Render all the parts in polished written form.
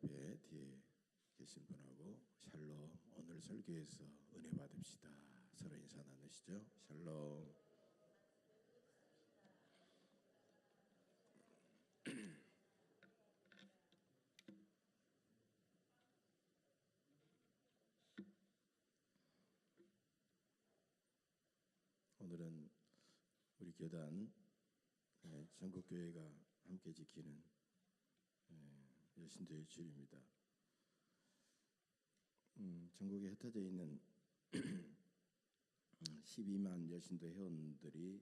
옆에 뒤에 계신 분하고 샬롬, 오늘 설교에서 은혜 받읍시다. 서로 인사 나누시죠. 샬롬. 오늘은 우리 교단 전국교회가 함께 지키는 여신도의 주일입니다. 전국에 흩어져 있는 12만 여신도 회원들이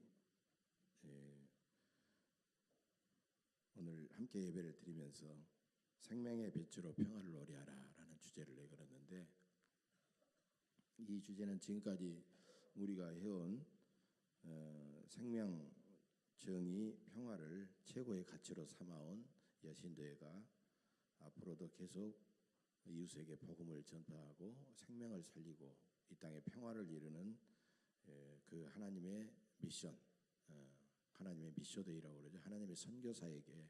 오늘 함께 예배를 드리면서 생명의 빛으로 평화를 노래하라 라는 주제를 내걸었는데, 이 주제는 지금까지 우리가 해온 생명, 정의, 평화를 최고의 가치로 삼아온 여신도회가 앞으로도 계속 이웃에게 복음을 전파하고 생명을 살리고 이 땅에 평화를 이루는 그 하나님의 미션, 하나님의 미션데이라고 그러죠. 하나님의 선교사에게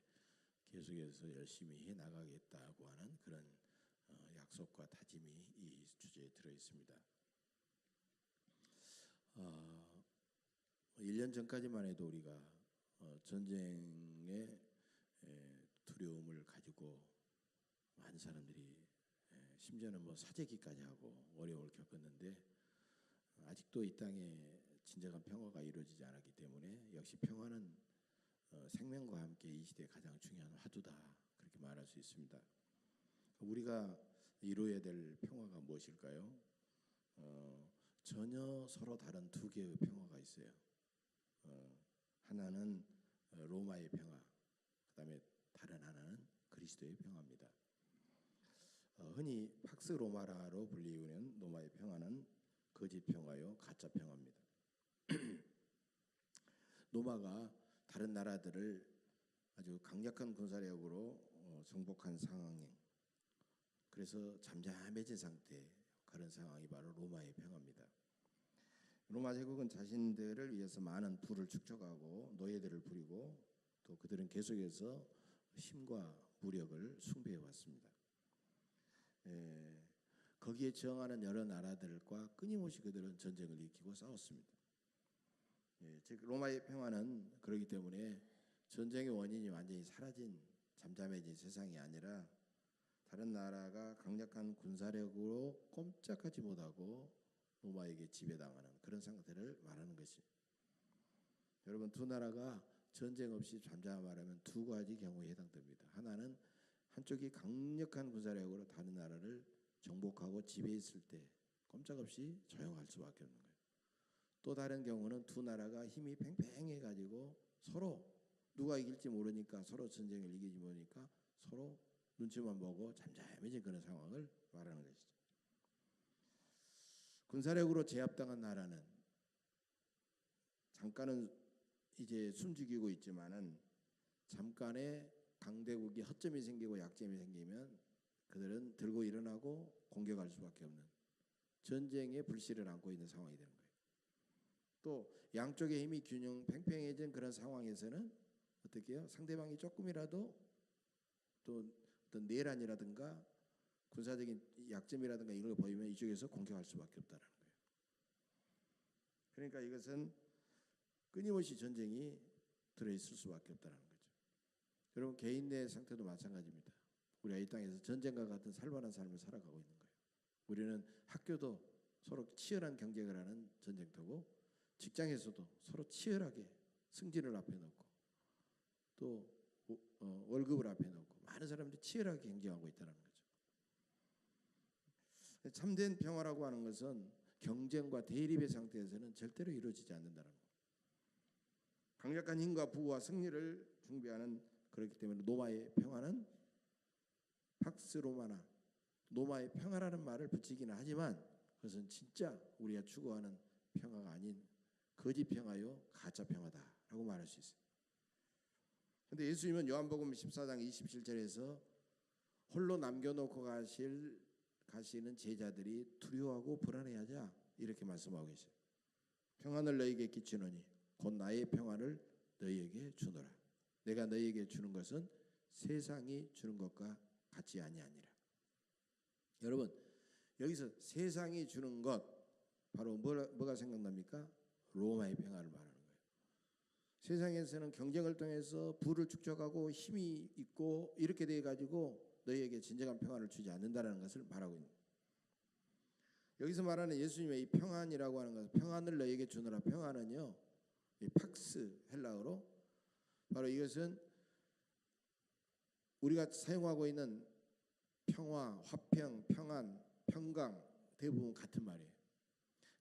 계속해서 열심히 해나가겠다고 하는 그런 약속과 다짐이 이 주제에 들어 있습니다. 1년 전까지만 해도 우리가 전쟁의 두려움을 가지고 많은 사람들이 심지어는 사재기까지 하고 어려움을 겪었는데, 아직도 이 땅에 진정한 평화가 이루어지지 않았기 때문에 역시 평화는 생명과 함께 이 시대에 가장 중요한 화두다, 그렇게 말할 수 있습니다. 우리가 이루어야 될 평화가 무엇일까요? 전혀 서로 다른 두 개의 평화가 있어요. 하나는 로마의 평화, 그 다음에 다른 하나는 그리스도의 평화입니다. 흔히 팍스 로마라로 불리우는 로마의 평화는 거짓 평화요, 가짜 평화입니다. 로마가 다른 나라들을 아주 강력한 군사력으로 정복한 상황에, 그래서 잠잠해진 상태, 그런 상황이 바로 로마의 평화입니다. 로마 제국은 자신들을 위해서 많은 부를 축적하고 노예들을 부리고 또 그들은 계속해서 힘과 무력을 숭배해 왔습니다. 거기에 저항하는 여러 나라들과 끊임없이 그들은 전쟁을 일으키고 싸웠습니다. 즉 로마의 평화는 그렇기 때문에 전쟁의 원인이 완전히 사라진 잠잠해진 세상이 아니라 다른 나라가 강력한 군사력으로 꼼짝하지 못하고 로마에게 지배당하는 그런 상태를 말하는 것이, 여러분 두 나라가 전쟁 없이 잠잠하려면 두 가지 경우에 해당됩니다. 하나는 한쪽이 강력한 군사력으로 다른 나라를 정복하고 지배했을 때 꼼짝없이 조용할 수밖에 없는 거예요. 또 다른 경우는 두 나라가 힘이 팽팽해 가지고 서로 누가 이길지 모르니까, 서로 전쟁을 이기지 모르니까 서로 눈치만 보고 잠잠해진 그런 상황을 말하는 것이죠. 군사력으로 제압당한 나라는 잠깐은 이제 숨죽이고 있지만은 잠깐의 강대국이 허점이 생기고 약점이 생기면 그들은 들고 일어나고 공격할 수밖에 없는 전쟁의 불씨를 안고 있는 상황이 되는 거예요. 또 양쪽의 힘이 균형 팽팽해진 그런 상황에서는 어떻게 해요? 상대방이 조금이라도 또 어떤 내란이라든가 군사적인 약점이라든가 이걸 보이면 이쪽에서 공격할 수밖에 없다는 거예요. 그러니까 이것은 끊임없이 전쟁이 들어있을 수밖에 없다는 거죠. 여러분 개인 내 상태도 마찬가지입니다. 우리가 이 땅에서 전쟁과 같은 살벌한 삶을 살아가고 있는 거예요. 우리는 학교도 서로 치열한 경쟁을 하는 전쟁터고, 직장에서도 서로 치열하게 승진을 앞에 놓고 또 월급을 앞에 놓고 많은 사람들이 치열하게 경쟁하고 있다는 거죠. 참된 평화라고 하는 것은 경쟁과 대립의 상태에서는 절대로 이루어지지 않는다는 거예요. 강력한 힘과 부와 승리를 중시하는, 그렇기 때문에 로마의 평화는 팍스 로마나 로마의 평화라는 말을 붙이기는 하지만 그것은 진짜 우리가 추구하는 평화가 아닌 거짓 평화요, 가짜 평화다라고 말할 수 있어요. 그런데 예수님은 요한복음 14장 27절에서 홀로 남겨놓고 가시는 제자들이 두려워하고 불안해하자 이렇게 말씀하고 계세요. 평안을 너희에게 끼치노니 곧 나의 평안을 너희에게 주노라. 내가 너희에게 주는 것은 세상이 주는 것과 같지 아니하니라. 여러분, 여기서 세상이 주는 것 바로 뭐가 생각납니까? 로마의 평화를 말하는 거예요. 세상에서는 경쟁을 통해서 부를 축적하고 힘이 있고 이렇게 돼 가지고 너희에게 진정한 평화를 주지 않는다라는 것을 말하고 있는 거예요. 여기서 말하는 예수님의 이 평안이라고 하는 것은 평안을 너희에게 주노라. 평안은요, 이 팍스 헬라어로 바로 이것은 우리가 사용하고 있는 평화, 화평, 평안, 평강 대부분 같은 말이에요.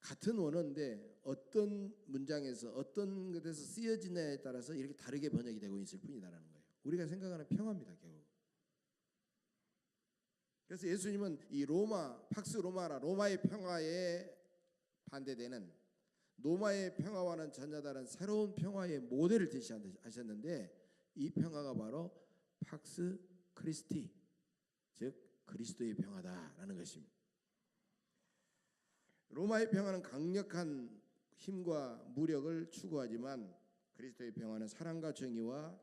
같은 원어인데 어떤 문장에서 어떤 것에서 쓰여지냐에 따라서 이렇게 다르게 번역이 되고 있을 뿐이다라는 거예요. 우리가 생각하는 평화입니다, 결국. 그래서 예수님은 이 로마, 팍스 로마라, 로마의 평화에 반대되는 로마의 평화와는 전혀 다른 새로운 평화의 모델을 제시하셨는데 이 평화가 바로 팍스 크리스티, 즉 그리스도의 평화다라는 것입니다. 로마의 평화는 강력한 힘과 무력을 추구하지만 그리스도의 평화는 사랑과 정의와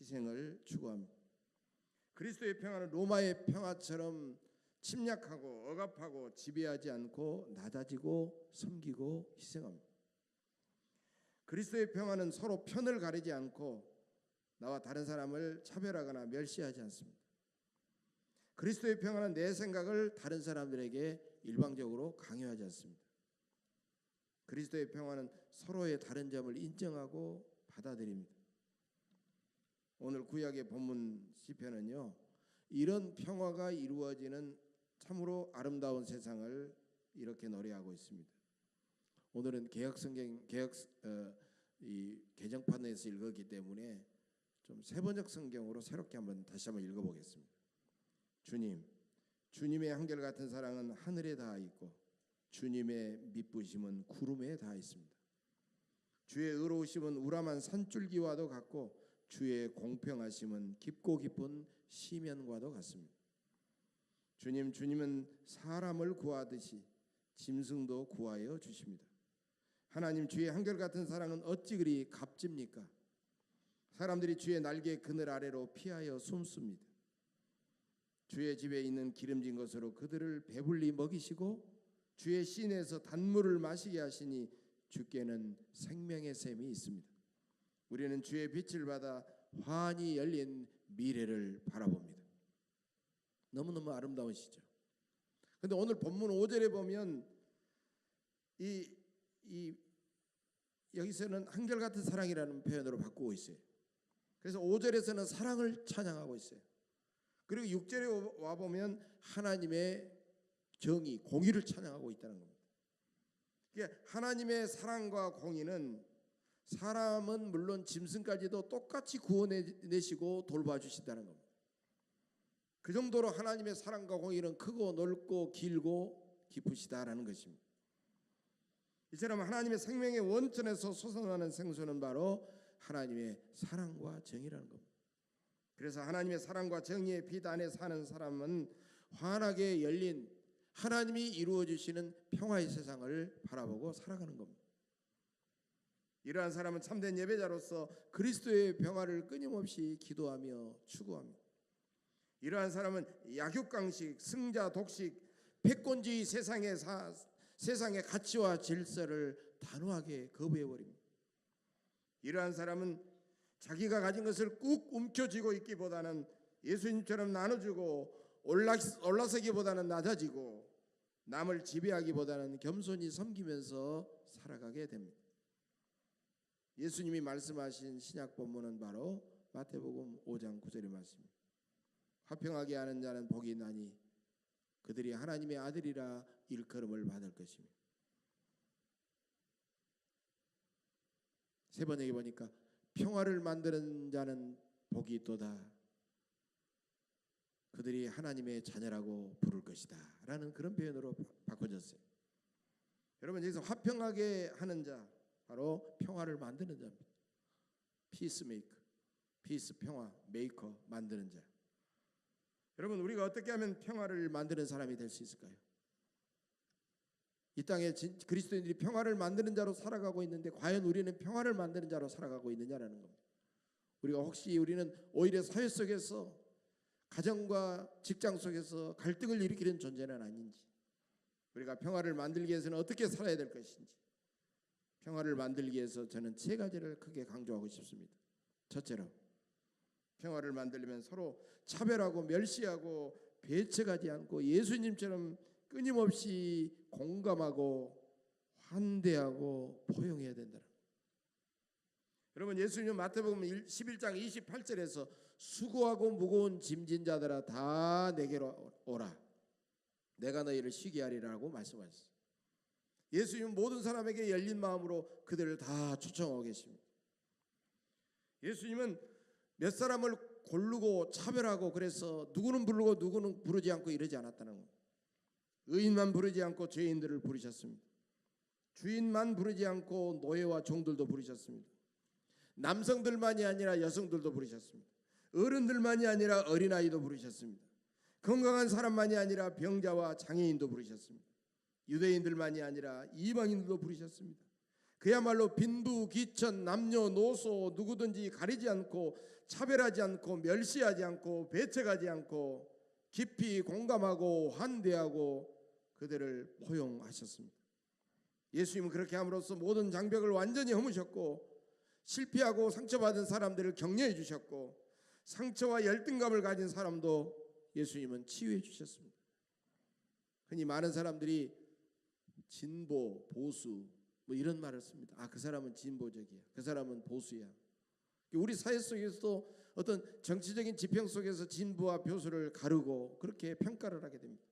희생을 추구합니다. 그리스도의 평화는 로마의 평화처럼 침략하고 억압하고 지배하지 않고 낮아지고 섬기고 희생합니다. 그리스도의 평화는 서로 편을 가리지 않고 나와 다른 사람을 차별하거나 멸시하지 않습니다. 그리스도의 평화는 내 생각을 다른 사람들에게 일방적으로 강요하지 않습니다. 그리스도의 평화는 서로의 다른 점을 인정하고 받아들입니다. 오늘 구약의 본문 시편은요, 이런 평화가 이루어지는 참으로 아름다운 세상을 이렇게 노래하고 있습니다. 오늘은 이 개정판에서 읽었기 때문에 좀 세번역 성경으로 새롭게 다시 한번 읽어보겠습니다. 주님의 한결같은 사랑은 하늘에 닿아 있고 주님의 미쁘심은 구름에 닿아 있습니다. 주의 의로우심은 우람한 산줄기와도 같고 주의 공평하심은 깊고 깊은 시면과도 같습니다. 주님은 사람을 구하듯이 짐승도 구하여 주십니다. 하나님, 주의 한결같은 사랑은 어찌 그리 값집니까? 사람들이 주의 날개 그늘 아래로 피하여 숨습니다. 주의 집에 있는 기름진 것으로 그들을 배불리 먹이시고 주의 시내에서 단물을 마시게 하시니 주께는 생명의 샘이 있습니다. 우리는 주의 빛을 받아 환히 열린 미래를 바라봅니다. 너무너무 아름다운 시죠. 그런데 오늘 본문 5절에 보면 여기서는 한결같은 사랑이라는 표현으로 바꾸고 있어요. 그래서 5절에서는 사랑을 찬양하고 있어요. 그리고 6절에 와보면 하나님의 정의, 공의를 찬양하고 있다는 겁니다. 그러니까 하나님의 사랑과 공의는 사람은 물론 짐승까지도 똑같이 구원해내시고 돌봐주신다는 겁니다. 그 정도로 하나님의 사랑과 공의는 크고 넓고 길고 깊으시다라는 것입니다. 이처럼 하나님의 생명의 원천에서 솟아나는 생수는 바로 하나님의 사랑과 정의라는 겁니다. 그래서 하나님의 사랑과 정의의 빛 안에 사는 사람은 환하게 열린 하나님이 이루어 주시는 평화의 세상을 바라보고 살아가는 겁니다. 이러한 사람은 참된 예배자로서 그리스도의 평화를 끊임없이 기도하며 추구합니다. 이러한 사람은 약육강식, 승자 독식, 패권주의 세상의 가치와 질서를 단호하게 거부해버립니다. 이러한 사람은 자기가 가진 것을 꾹 움켜쥐고 있기보다는 예수님처럼 나눠주고 올라서기보다는 낮아지고 남을 지배하기보다는 겸손히 섬기면서 살아가게 됩니다. 예수님이 말씀하신 신약 본문은 바로 마태복음 5장 9절의 말씀입니다. 화평하게 하는 자는 복이 있나니 그들이 하나님의 아들이라 일컬음을 받을 것입니다. 세 번역에 보니까 평화를 만드는 자는 복이 있도다. 그들이 하나님의 자녀라고 부를 것이다 라는 그런 표현으로 바꿔졌어요. 여러분, 여기서 화평하게 하는 자, 바로 평화를 만드는 자입니다. 피스메이커, 피스 평화, 메이커, 만드는 자. 여러분, 우리가 어떻게 하면 평화를 만드는 사람이 될 수 있을까요? 이 땅에 그리스도인들이 평화를 만드는 자로 살아가고 있는데 과연 우리는 평화를 만드는 자로 살아가고 있느냐라는 겁니다. 우리는 오히려 사회 속에서 가정과 직장 속에서 갈등을 일으키는 존재는 아닌지, 우리가 평화를 만들기 위해서는 어떻게 살아야 될 것인지, 평화를 만들기 위해서 저는 세 가지를 크게 강조하고 싶습니다. 첫째로, 평화를 만들려면 서로 차별하고 멸시하고 배척하지 않고 예수님처럼 끊임없이 공감하고 환대하고 포용해야 된다. 여러분, 예수님은 마태복음 11장 28절에서 수고하고 무거운 짐진 자들아 다 내게로 오라, 내가 너희를 쉬게 하리라고 말씀하셨어요. 예수님은 모든 사람에게 열린 마음으로 그들을 다 초청하고 계십니다. 예수님은 몇 사람을 고르고 차별하고 그래서 누구는 부르고 누구는 부르지 않고 이러지 않았다는 겁니다. 의인만 부르지 않고 죄인들을 부르셨습니다. 주인만 부르지 않고 노예와 종들도 부르셨습니다. 남성들만이 아니라 여성들도 부르셨습니다. 어른들만이 아니라 어린아이도 부르셨습니다. 건강한 사람만이 아니라 병자와 장애인도 부르셨습니다. 유대인들만이 아니라 이방인들도 부르셨습니다. 그야말로 빈부, 귀천, 남녀노소 누구든지 가리지 않고 차별하지 않고 멸시하지 않고 배척하지 않고 깊이 공감하고 환대하고 그들을 포용하셨습니다. 예수님은 그렇게 함으로써 모든 장벽을 완전히 허무셨고 실패하고 상처받은 사람들을 격려해 주셨고 상처와 열등감을 가진 사람도 예수님은 치유해 주셨습니다. 흔히 많은 사람들이 진보, 보수 뭐 이런 말을 씁니다. 그 사람은 진보적이야, 그 사람은 보수야. 우리 사회 속에서도 어떤 정치적인 지평 속에서 진보와 보수를 가르고 그렇게 평가를 하게 됩니다.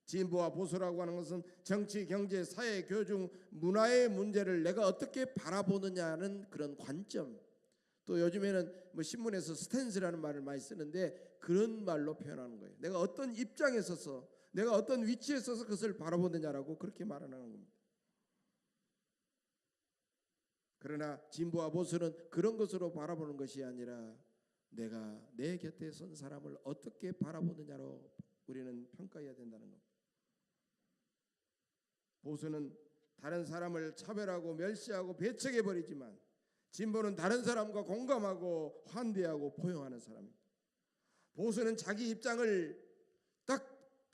진보와 보수라고 하는 것은 정치, 경제, 사회, 교육, 문화의 문제를 내가 어떻게 바라보느냐는 그런 관점, 또 요즘에는 뭐 신문에서 스탠스라는 말을 많이 쓰는데 그런 말로 표현하는 거예요. 내가 어떤 입장에 서서, 내가 어떤 위치에 서서 그것을 바라보느냐라고 그렇게 말하는 겁니다. 그러나 진보와 보수는 그런 것으로 바라보는 것이 아니라 내가 내 곁에 선 사람을 어떻게 바라보느냐로 우리는 평가해야 된다는 겁니다. 보수는 다른 사람을 차별하고 멸시하고 배척해버리지만 진보는 다른 사람과 공감하고 환대하고 포용하는 사람입니다. 보수는 자기 입장을 딱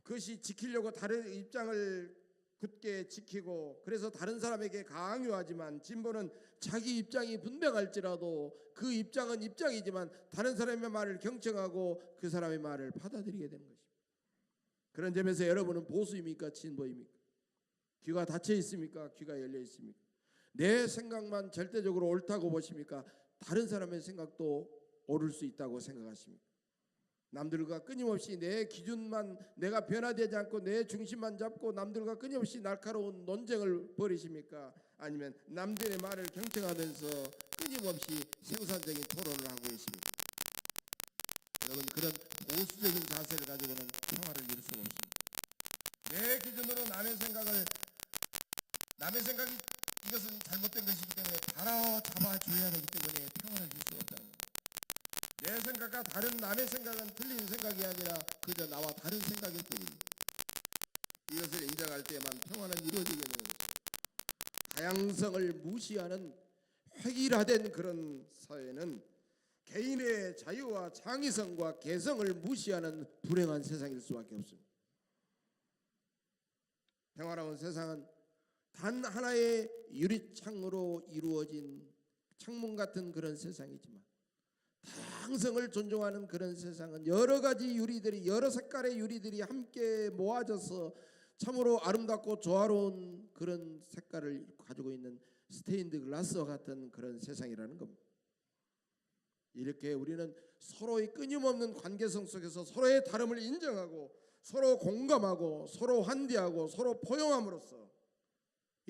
그것이 지키려고 다른 입장을 굳게 지키고 그래서 다른 사람에게 강요하지만 진보는 자기 입장이 분명할지라도 그 입장은 입장이지만 다른 사람의 말을 경청하고 그 사람의 말을 받아들이게 되는 것입니다. 그런 점에서 여러분은 보수입니까? 진보입니까? 귀가 닫혀 있습니까? 귀가 열려 있습니까? 내 생각만 절대적으로 옳다고 보십니까? 다른 사람의 생각도 옳을 수 있다고 생각하십니까? 남들과 끊임없이 내 기준만, 내가 변화되지 않고 내 중심만 잡고 남들과 끊임없이 날카로운 논쟁을 벌이십니까? 아니면 남들의 말을 경청하면서 끊임없이 생산적인 토론을 하고 계십니까? 여러분, 그런 보수적인 자세를 가지고는 평화를 이룰 수가 없습니다. 내 기준으로 남의 생각이 이것은 잘못된 것이기 때문에 바로잡아줘야 되기 때문에 평화를 줄 수 없다는 겁니다. 내 생각과 다른 남의 생각은 틀린 생각이 아니라 그저 나와 다른 생각일 뿐입니다. 이것을 인정할 때만 평화는 이루어지게 되는 것입니다. 다양성을 무시하는 획일화된 그런 사회는 개인의 자유와 창의성과 개성을 무시하는 불행한 세상일 수밖에 없습니다. 평화로운 세상은 단 하나의 유리창으로 이루어진 창문 같은 그런 세상이지만 다양성을 존중하는 그런 세상은 여러 가지 유리들이, 여러 색깔의 유리들이 함께 모아져서 참으로 아름답고 조화로운 그런 색깔을 가지고 있는 스테인드 글라스와 같은 그런 세상이라는 겁니다. 이렇게 우리는 서로의 끊임없는 관계성 속에서 서로의 다름을 인정하고 서로 공감하고 서로 환대하고 서로 포용함으로써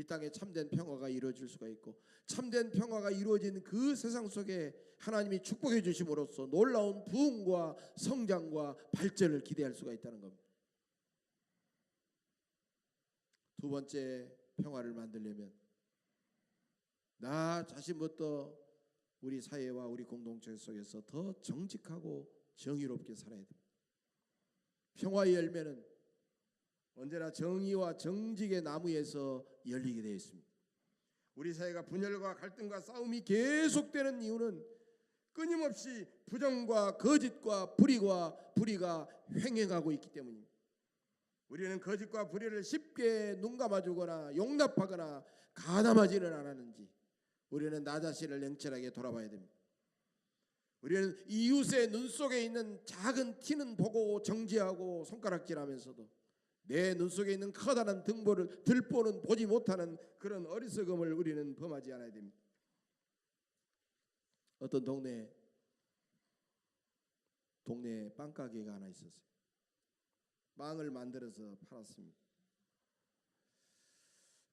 이 땅에 참된 평화가 이루어질 수가 있고 참된 평화가 이루어진 그 세상 속에 하나님이 축복해 주심으로써 놀라운 부흥과 성장과 발전을 기대할 수가 있다는 겁니다. 두 번째, 평화를 만들려면 나 자신부터 우리 사회와 우리 공동체 속에서 더 정직하고 정의롭게 살아야 됩니다. 평화의 열매는 언제나 정의와 정직의 나무에서 열리게 되어 있습니다. 우리 사회가 분열과 갈등과 싸움이 계속되는 이유는 끊임없이 부정과 거짓과 불의가 횡행하고 있기 때문입니다. 우리는 거짓과 불의를 쉽게 눈감아주거나 용납하거나 가담하지는 않았는지 우리는 나 자신을 냉철하게 돌아봐야 됩니다. 우리는 이웃의 눈 속에 있는 작은 티는 보고 정지하고 손가락질하면서도 내 눈 속에 있는 커다란 들보는 보지 못하는 그런 어리석음을 우리는 범하지 않아야 됩니다. 어떤 동네에 빵가게가 하나 있었어요. 빵을 만들어서 팔았습니다.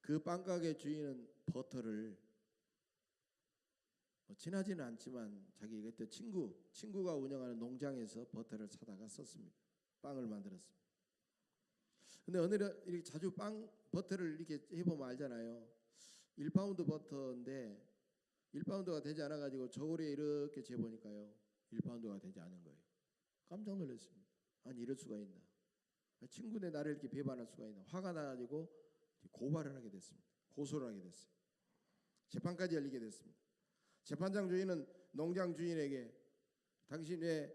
그 빵가게 주인은 버터를 친하지는 않지만 자기 그때 친구가 운영하는 농장에서 버터를 사다가 썼습니다. 빵을 만들었습니다. 근데 어느 날 이렇게 자주 버터를 이렇게 해보면 알잖아요. 1파운드 버터인데 1파운드가 되지 않아 가지고 저울에 이렇게 재보니까요 1파운드가 되지 않은 거예요. 깜짝 놀랐습니다. 아니 이럴 수가 있나. 친구네 나를 이렇게 배반할 수가 있나. 화가 나가지고 고발을 하게 됐습니다. 고소를 하게 됐어요. 재판까지 열리게 됐습니다. 재판장 주인은 농장 주인에게 당신 왜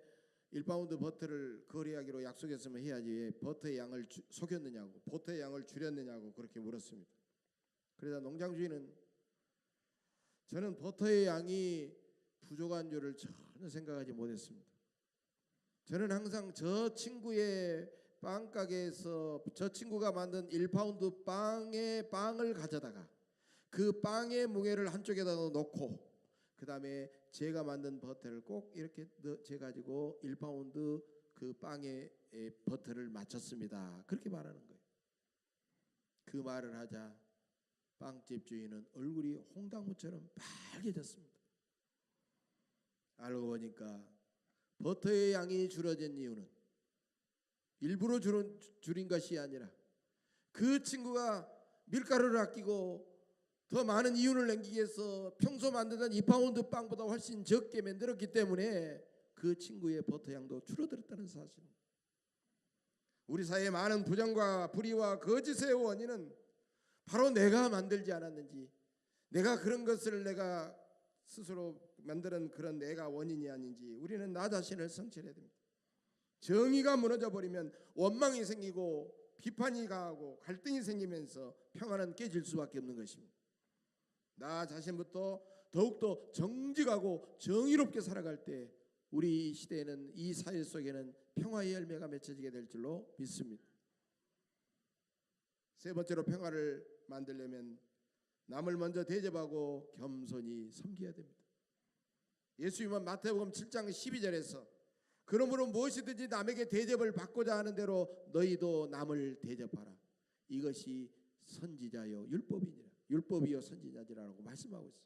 1파운드 버터를 거래하기로 약속했으면 해야지 왜 버터의 양을 속였느냐고 버터의 양을 줄였느냐고 그렇게 물었습니다. 그러자 농장 주인은 저는 버터의 양이 부족한 줄을 전혀 생각하지 못했습니다. 저는 항상 저 친구의 빵가게에서 저 친구가 만든 1파운드 빵을 가져다가 그 빵의 무게를 한쪽에다 놓고 그 다음에 제가 만든 버터를 꼭 이렇게 재가지고 1파운드 그 빵의 버터를 맞췄습니다. 그렇게 말하는 거예요. 그 말을 하자 빵집 주인은 얼굴이 홍당무처럼 빨개졌습니다. 알고 보니까 버터의 양이 줄어진 이유는 일부러 줄인 것이 아니라 그 친구가 밀가루를 아끼고 더 많은 이윤을 남기기 위해서 평소 만들던 2파운드 빵보다 훨씬 적게 만들었기 때문에 그 친구의 버터 양도 줄어들었다는 사실입니다. 우리 사회의 많은 부정과 불의와 거짓의 원인은 바로 내가 만들지 않았는지 내가 그런 것을 내가 스스로 만드는 그런 내가 원인이 아닌지 우리는 나 자신을 성찰해야 됩니다. 정의가 무너져 버리면 원망이 생기고 비판이 가하고 갈등이 생기면서 평화는 깨질 수밖에 없는 것입니다. 나 자신부터 더욱더 정직하고 정의롭게 살아갈 때 우리 시대에는 이 사회 속에는 평화의 열매가 맺혀지게 될 줄로 믿습니다. 세 번째로 평화를 만들려면 남을 먼저 대접하고 겸손히 섬겨야 됩니다. 예수님은 마태복음 7장 12절에서 그러므로 무엇이든지 남에게 대접을 받고자 하는 대로 너희도 남을 대접하라. 이것이 선지자요 율법이요 선지자지라고 말씀하고 있어요.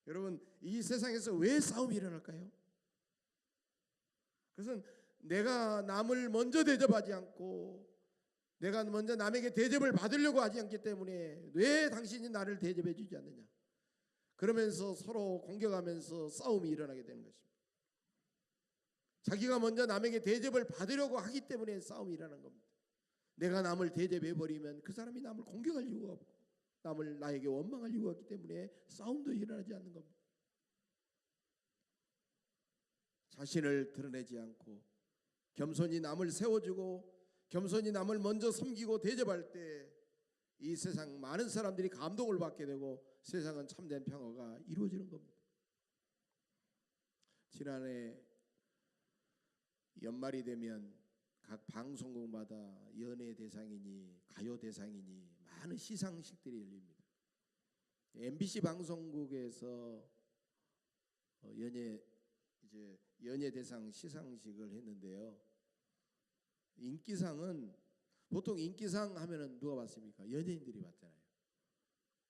여러분 이 세상에서 왜 싸움이 일어날까요? 그것은 내가 남을 먼저 대접하지 않고 내가 먼저 남에게 대접을 받으려고 하지 않기 때문에 왜 당신이 나를 대접해 주지 않느냐. 그러면서 서로 공격하면서 싸움이 일어나게 되는 것입니다. 자기가 먼저 남에게 대접을 받으려고 하기 때문에 싸움이 일어나는 겁니다. 내가 남을 대접해 버리면 그 사람이 남을 공격할 이유가 없고 남을 나에게 원망할 이유가 없기 때문에 싸움도 일어나지 않는 겁니다. 자신을 드러내지 않고 겸손히 남을 세워주고 겸손히 남을 먼저 섬기고 대접할 때 이 세상 많은 사람들이 감동을 받게 되고 세상은 참된 평화가 이루어지는 겁니다. 지난해 연말이 되면 각 방송국마다 연예 대상이니 가요 대상이니 많은 시상식들이 열립니다. MBC 방송국에서 연예 대상 시상식을 했는데요. 인기상은 보통 인기상 하면은 누가 받습니까? 연예인들이 받잖아요.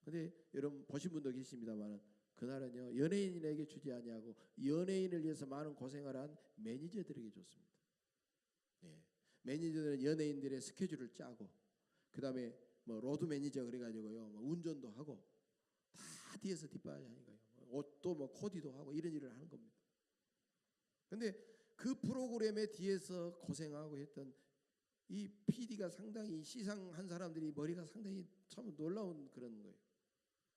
근데 여러분 보신 분도 계십니다만 그날은요 연예인에게 주지 아니하고 연예인을 위해서 많은 고생을 한 매니저들에게 줬습니다. 네. 매니저들은 연예인들의 스케줄을 짜고 그 다음에 뭐 로드 매니저 그래가지고요 뭐 운전도 하고 다 뒤에서 뒷바라지 하는 거예요. 옷도 뭐 코디도 하고 이런 일을 하는 겁니다. 근데 그 프로그램의 뒤에서 고생하고 했던 이 PD가 상당히 시상한 사람들이 머리가 상당히 참 놀라운 그런 거예요.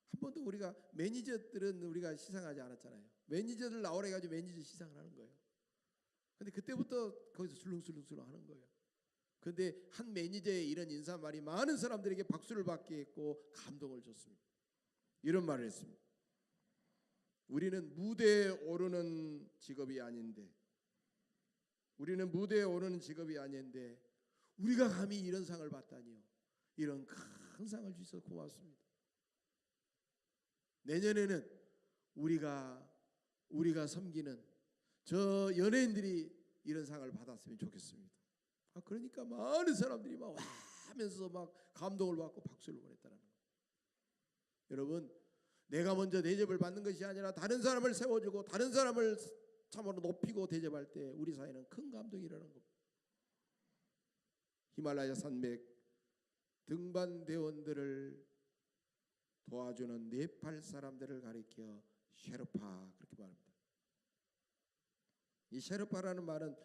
한 번도 우리가 매니저들은 우리가 시상하지 않았잖아요. 매니저들 나오라 해가지고 매니저 시상을 하는 거예요. 근데 그때부터 거기서 술렁술렁 하는 거예요. 근데 한 매니저의 이런 인사말이 많은 사람들에게 박수를 받게 했고 감동을 줬습니다. 이런 말을 했습니다. 우리는 무대에 오르는 직업이 아닌데, 우리는 무대에 오르는 직업이 아닌데 우리가 감히 이런 상을 받다니요. 이런 큰 상을 주셔서 고맙습니다. 내년에는 우리가 섬기는 저 연예인들이 이런 상을 받았으면 좋겠습니다. 그러니까 많은 사람들이 막 와 하면서 막 감동을 받고 박수를 보냈다는 거예요. 여러분, 내가 먼저 대접을 받는 것이 아니라 다른 사람을 세워주고 다른 사람을 참으로 높이고 대접할 때 우리 사회는 큰 감동이 일어나는 겁니다. 히말라야 산맥 등반대원들을 도와주는 네팔 사람들을 가리켜 셰르파 그렇게 말합니다. 이 셰르파라는 말은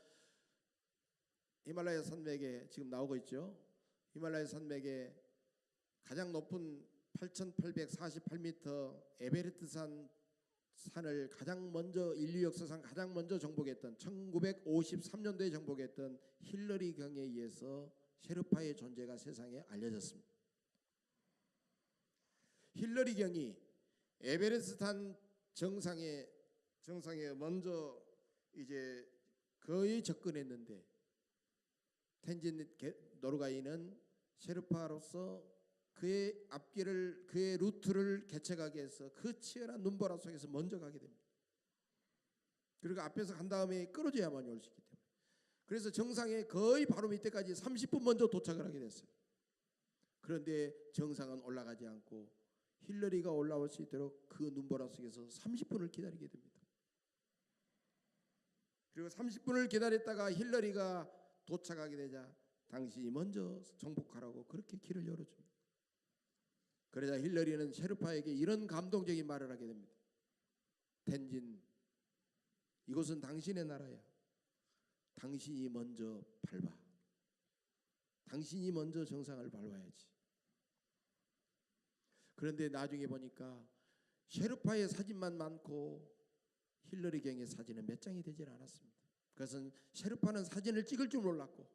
히말라야 산맥에 지금 나오고 있죠. 히말라야 산맥에 가장 높은 8,848m 에베레스트 산을 가장 먼저 인류 역사상 가장 먼저 정복했던 1953년도에 정복했던 힐러리 경에 의해서 셰르파의 존재가 세상에 알려졌습니다. 힐러리 경이 에베레스트 산 정상에 먼저 이제 거의 접근했는데 텐진 노르가이는 셰르파로서 그의 앞길을 그의 루트를 개척하게 해서 그 치열한 눈보라 속에서 먼저 가게 됩니다. 그리고 앞에서 간 다음에 끌어줘야만 올 수 있기 때문에 그래서 정상에 거의 바로 밑에까지 30분 먼저 도착을 하게 됐어요. 그런데 정상은 올라가지 않고 힐러리가 올라올 수 있도록 그 눈보라 속에서 30분을 기다리게 됩니다. 그리고 30분을 기다렸다가 힐러리가 도착하게 되자 당신이 먼저 정복하라고 그렇게 길을 열어줍니다. 그러자 힐러리는 셰르파에게 이런 감동적인 말을 하게 됩니다. 텐진, 이곳은 당신의 나라야. 당신이 먼저 밟아. 당신이 먼저 정상을 밟아야지. 그런데 나중에 보니까 셰르파의 사진만 많고 힐러리 경의 사진은 몇 장이 되질 않았습니다. 그것은 셰르파는 사진을 찍을 줄 몰랐고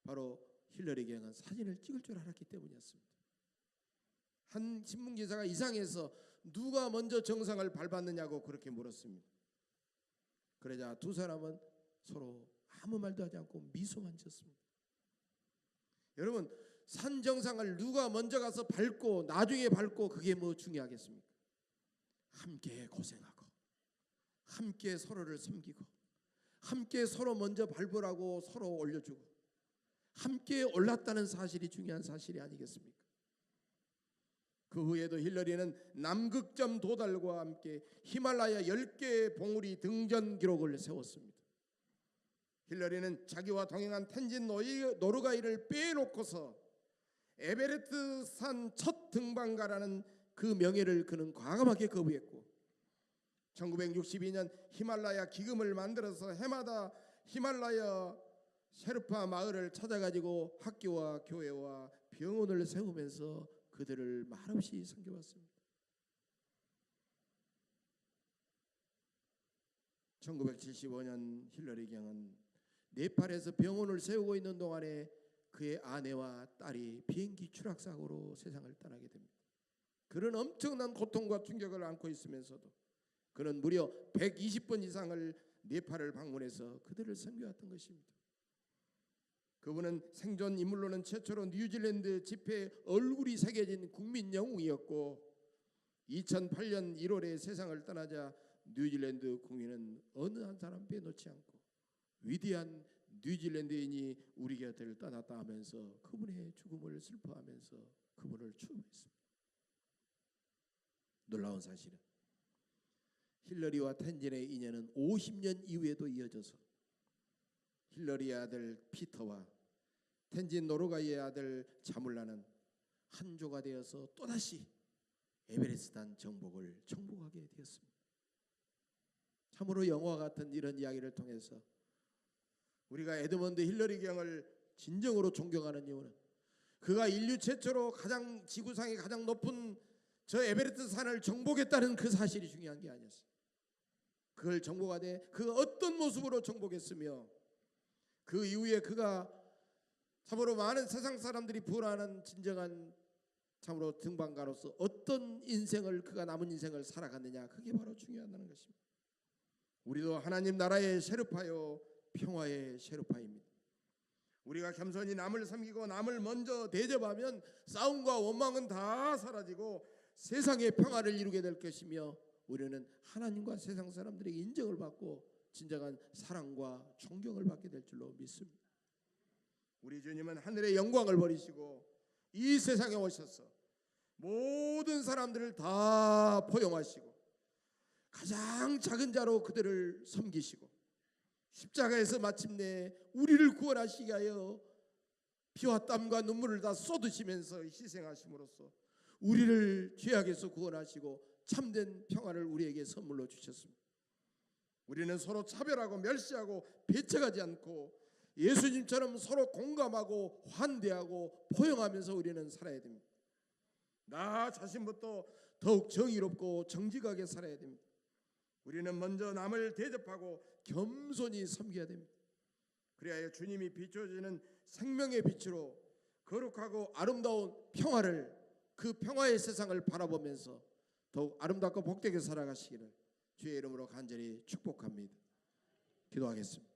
바로 힐러리 경은 사진을 찍을 줄 알았기 때문이었습니다. 한 신문기사가 이상해서 누가 먼저 정상을 밟았느냐고 그렇게 물었습니다. 그러자 두 사람은 서로 아무 말도 하지 않고 미소만 지었습니다. 여러분, 산 정상을 누가 먼저 가서 밟고 나중에 밟고 그게 뭐 중요하겠습니까? 함께 고생하고 함께 서로를 섬기고 함께 서로 먼저 밟으라고 서로 올려주고 함께 올랐다는 사실이 중요한 사실이 아니겠습니까? 그 후에도 힐러리는 남극점 도달과 함께 히말라야 10개의 봉우리 등전 기록을 세웠습니다. 힐러리는 자기와 동행한 텐진 노르가이를 빼놓고서 에베레스트 산 첫 등반가라는 그 명예를 그는 과감하게 거부했고 1962년 히말라야 기금을 만들어서 해마다 히말라야 셰르파 마을을 찾아가지고 학교와 교회와 병원을 세우면서 그들을 말없이 섬겨왔습니다. 1975년 힐러리 경은 네팔에서 병원을 세우고 있는 동안에 그의 아내와 딸이 비행기 추락사고로 세상을 떠나게 됩니다. 그런 엄청난 고통과 충격을 안고 있으면서도 그는 무려 120번 이상을 네팔을 방문해서 그들을 섬겨왔던 것입니다. 그분은 생존 인물로는 최초로 뉴질랜드 집회에 얼굴이 새겨진 국민 영웅이었고 2008년 1월에 세상을 떠나자 뉴질랜드 국민은 어느 한 사람 빼놓지 않고 위대한 뉴질랜드인이 우리 곁을 떠났다 하면서 그분의 죽음을 슬퍼하면서 그분을 추모했습니다. 놀라운 사실은 힐러리와 텐진의 인연은 50년 이후에도 이어져서 힐러리의 아들 피터와 텐진 노르가이의 아들 자물라는 한 조가 되어서 또다시 에베레스트 산 정복을 정복하게 되었습니다. 참으로 영화 같은 이런 이야기를 통해서 우리가 에드먼드 힐러리 경을 진정으로 존경하는 이유는 그가 인류 최초로 지구상의 가장 높은 저 에베레스트 산을 정복했다는 그 사실이 중요한 게 아니었어요. 그걸 정복하되 그 어떤 모습으로 정복했으며 그 이후에 그가 참으로 많은 세상 사람들이 부러워하는 진정한 참으로 등반가로서 어떤 인생을 그가 남은 인생을 살아갔느냐, 그게 바로 중요하다는 것입니다. 우리도 하나님 나라의 셰르파요 평화의 셰르파입니다. 우리가 겸손히 남을 섬기고 남을 먼저 대접하면 싸움과 원망은 다 사라지고 세상의 평화를 이루게 될 것이며 우리는 하나님과 세상 사람들에게 인정을 받고 진정한 사랑과 존경을 받게 될 줄로 믿습니다. 우리 주님은 하늘의 영광을 버리시고 이 세상에 오셔서 모든 사람들을 다 포용하시고 가장 작은 자로 그들을 섬기시고 십자가에서 마침내 우리를 구원하시게 하여 피와 땀과 눈물을 다 쏟으시면서 희생하심으로써 우리를 죄악에서 구원하시고 참된 평화를 우리에게 선물로 주셨습니다. 우리는 서로 차별하고 멸시하고 배척하지 않고 예수님처럼 서로 공감하고 환대하고 포용하면서 우리는 살아야 됩니다. 나 자신부터 더욱 정의롭고 정직하게 살아야 됩니다. 우리는 먼저 남을 대접하고 겸손히 섬겨야 됩니다. 그래야 주님이 비춰주는 생명의 빛으로 거룩하고 아름다운 평화를, 그 평화의 세상을 바라보면서 더욱 아름답고 복되게 살아가시기를 주의 이름으로 간절히 축복합니다. 기도하겠습니다.